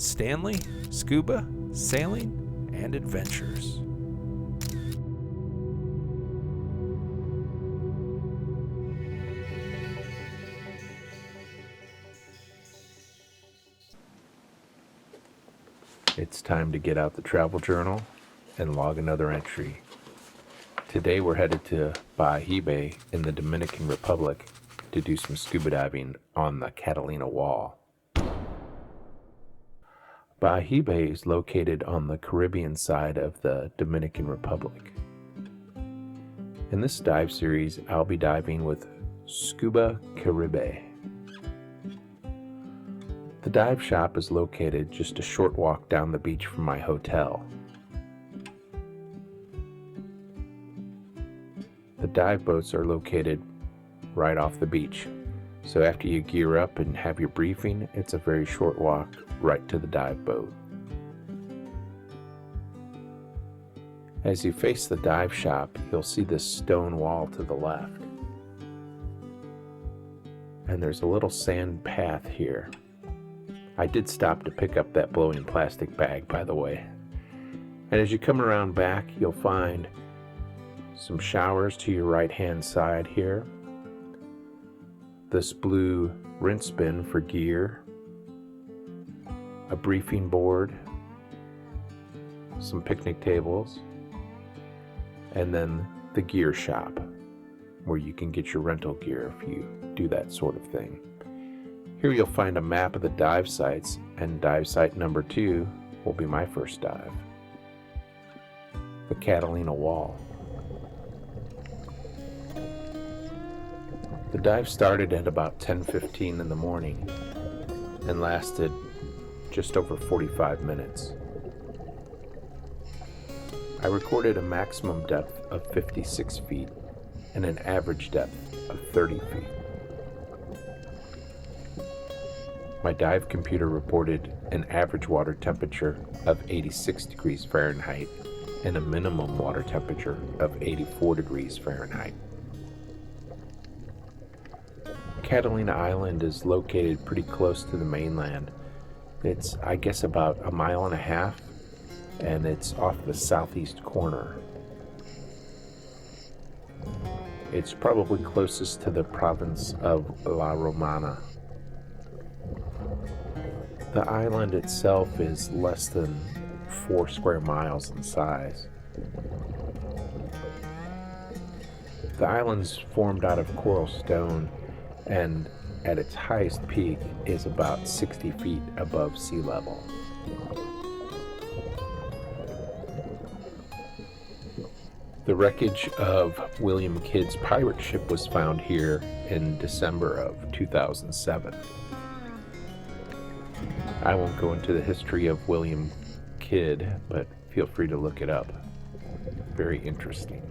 Stanley, Scuba, Sailing, and Adventures. It's time to get out the travel journal and log another entry. Today we're headed to Bayahibe in the Dominican Republic to do some scuba diving on the Catalina wall. Bayahibe is located on the Caribbean side of the Dominican Republic. In this dive series, I'll be diving with Scuba Caribe. The dive shop is located just a short walk down the beach from my hotel. The dive boats are located right off the beach, so after you gear up and have your briefing, it's a very short walk right to the dive boat. As you face the dive shop, you'll see this stone wall to the left. And there's a little sand path here. I did stop to pick up that blowing plastic bag, by the way. And as you come around back, you'll find some showers to your right-hand side here. This blue rinse bin for gear, a briefing board, some picnic tables, and then the gear shop where you can get your rental gear if you do that sort of thing. Here you'll find a map of the dive sites, and dive site number 2 will be my first dive, the Catalina wall. The dive started at about 10:15 in the morning and lasted just over 45 minutes. I recorded a maximum depth of 56 feet and an average depth of 30 feet. My dive computer reported an average water temperature of 86 degrees Fahrenheit and a minimum water temperature of 84 degrees Fahrenheit. Catalina Island is located pretty close to the mainland. It's, I guess, about a mile and a half, and it's off the southeast corner. It's probably closest to the province of La Romana. The island itself is less than 4 square miles in size. The island's formed out of coral stone, and at its highest peak is about 60 feet above sea level. The wreckage of William Kidd's pirate ship was found here in December of 2007. I won't go into the history of William Kidd, but feel free to look it up. Very interesting.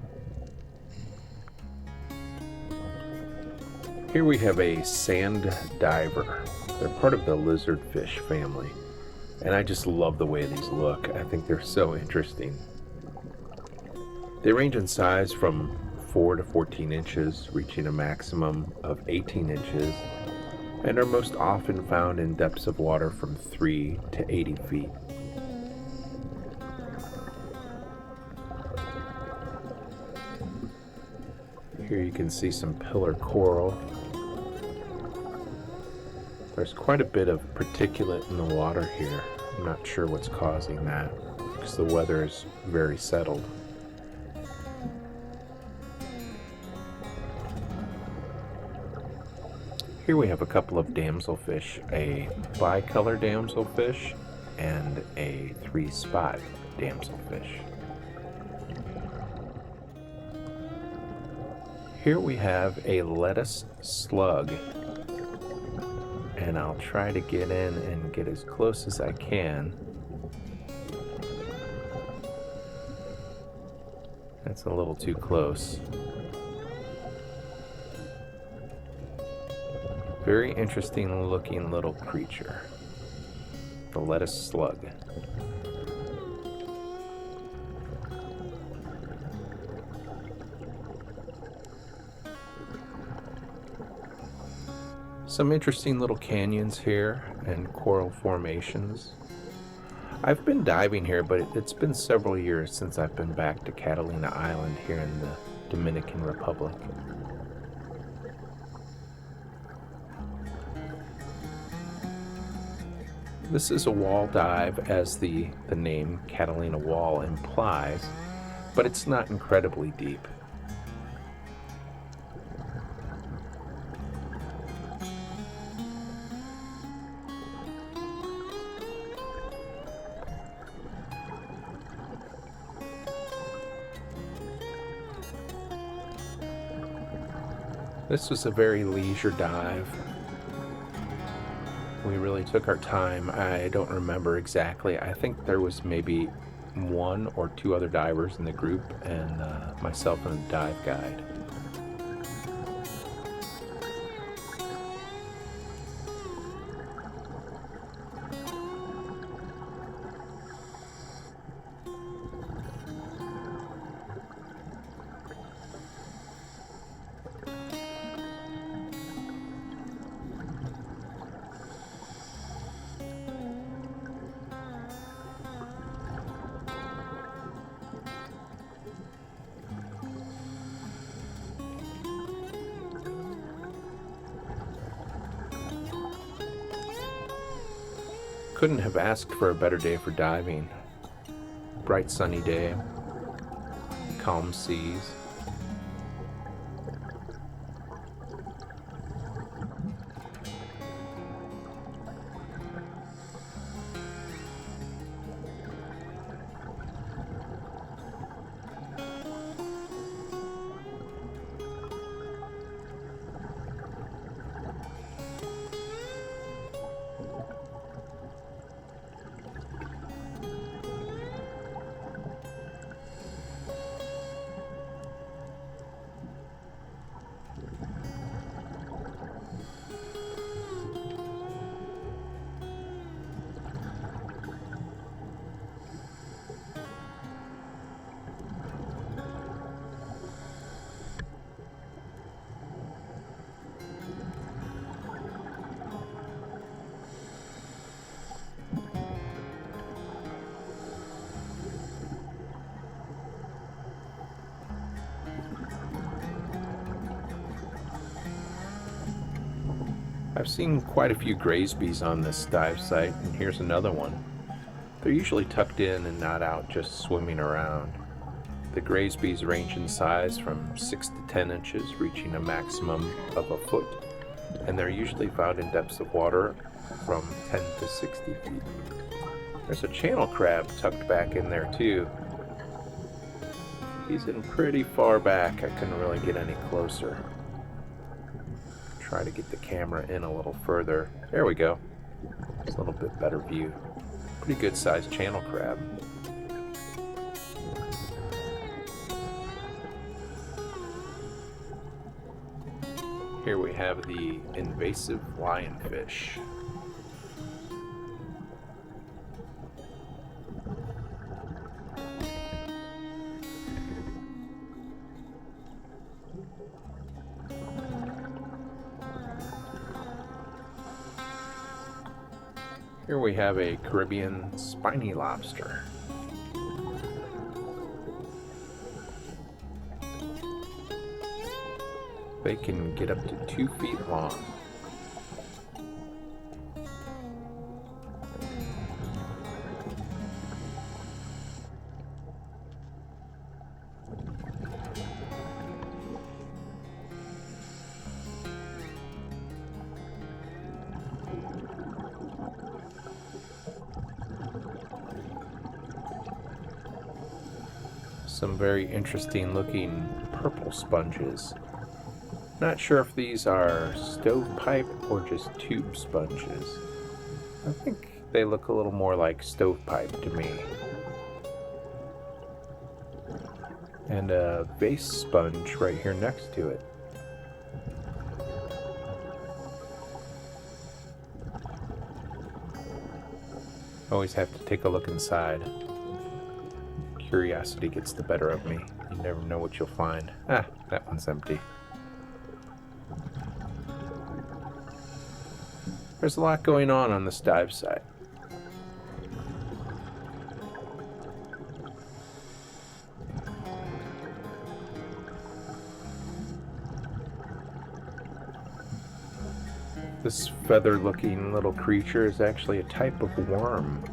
Here we have a sand diver. They're part of the lizardfish family, and I just love the way these look. I think they're so interesting. They range in size from 4 to 14 inches, reaching a maximum of 18 inches, and are most often found in depths of water from 3 to 80 feet. Here you can see some pillar coral. There's quite a bit of particulate in the water here. I'm not sure what's causing that because the weather is very settled. Here we have a couple of damselfish, a bicolor damselfish and a 3-spot damselfish. Here we have a lettuce slug, and I'll try to get in and get as close as I can. That's a little too close. Very interesting looking little creature, the lettuce slug. Some interesting little canyons here and coral formations. I've been diving here, but it's been several years since I've been back to Catalina Island here in the Dominican Republic. This is a wall dive, as the name Catalina Wall implies, but it's not incredibly deep. This was a very leisure dive. We really took our time. I don't remember exactly. I think there was maybe one or two other divers in the group, and myself and a dive guide. Couldn't have asked for a better day for diving. Bright sunny day, calm seas. I've seen quite a few Graysbees on this dive site, and here's another one. They're usually tucked in and not out just swimming around. The Graysbees range in size from 6 to 10 inches, reaching a maximum of a foot, and they're usually found in depths of water from 10 to 60 feet. There's a channel crab tucked back in there too. He's in pretty far back. I couldn't really get any closer. Try to get the camera in a little further. There we go. It's a little bit better view. Pretty good sized channel crab. Here we have the invasive lionfish. Here we have a Caribbean spiny lobster. They can get up to 2 feet long. Some very interesting looking purple sponges. Not sure if these are stovepipe or just tube sponges. I think they look a little more like stovepipe to me. And a vase sponge right here next to it. Always have to take a look inside. Curiosity gets the better of me. You never know what you'll find. Ah, that one's empty. There's a lot going on this dive site. This feather-looking little creature is actually a type of worm.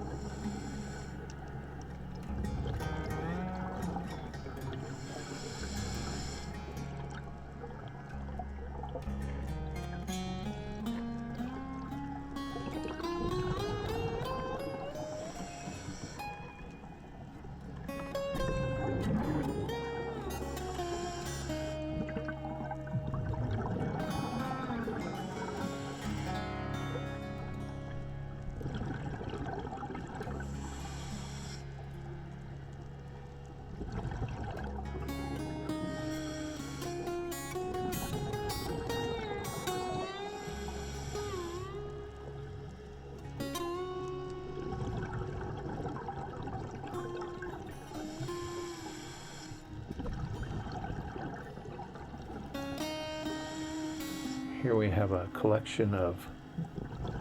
Here we have a collection of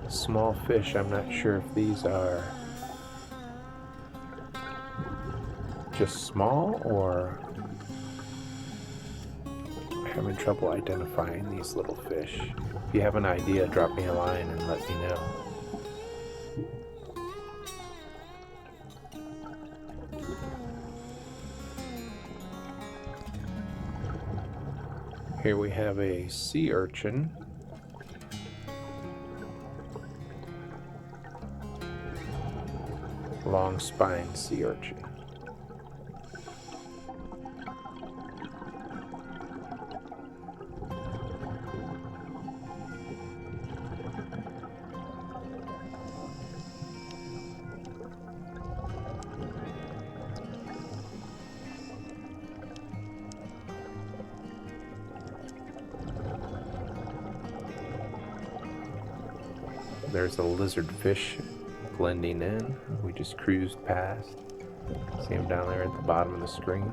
small fish. I'm not sure if these are just small or I'm having trouble identifying these little fish. If you have an idea, drop me a line and let me know. Here we have a sea urchin. Long spine sea urchin. There's a lizard fish blending in. We just cruised past. See him down there at the bottom of the screen.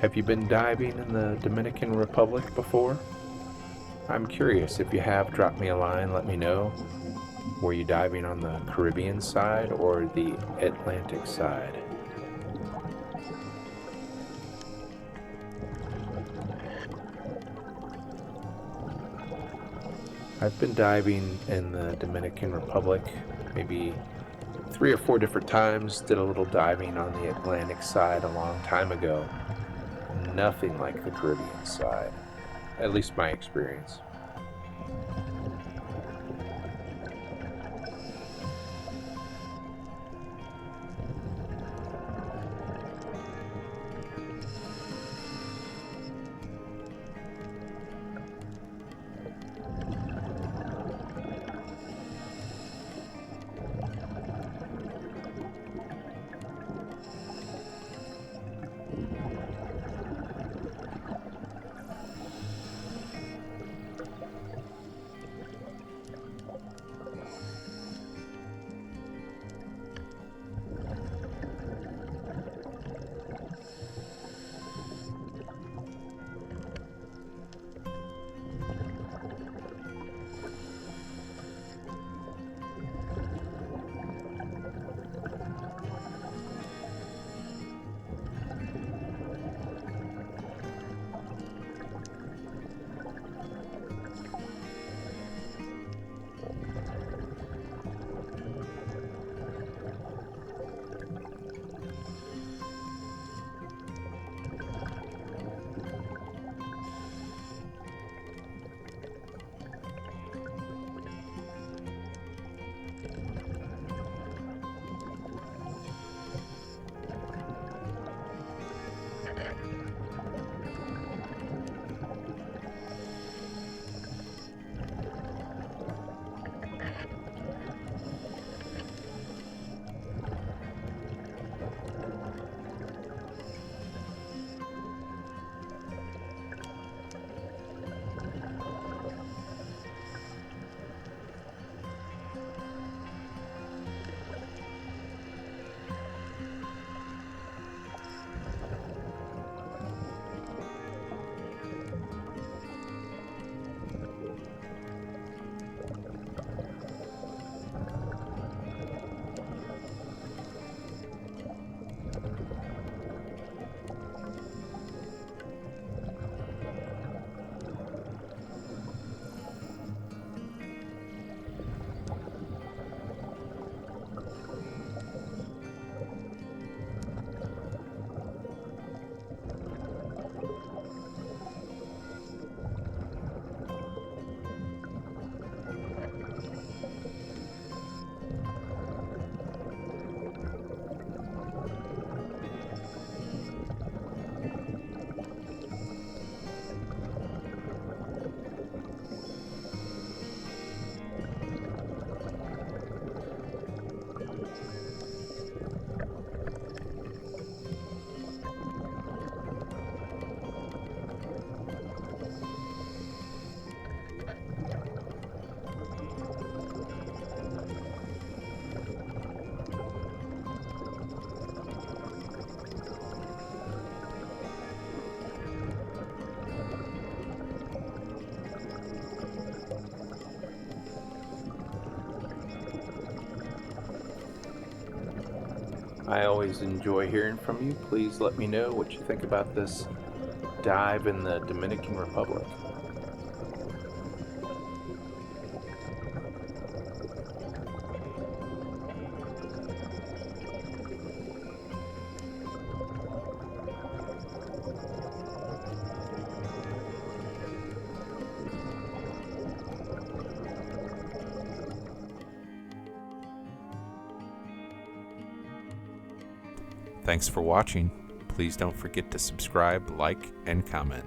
Have you been diving in the Dominican Republic before? I'm curious. If you have, drop me a line, let me know. Were you diving on the Caribbean side or the Atlantic side? I've been diving in the Dominican Republic maybe 3 or 4 different times. Did a little diving on the Atlantic side a long time ago. Nothing like the Caribbean side, at least my experience. I always enjoy hearing from you. Please let me know what you think about this dive in the Dominican Republic. Thanks for watching. Please don't forget to subscribe, like, and comment.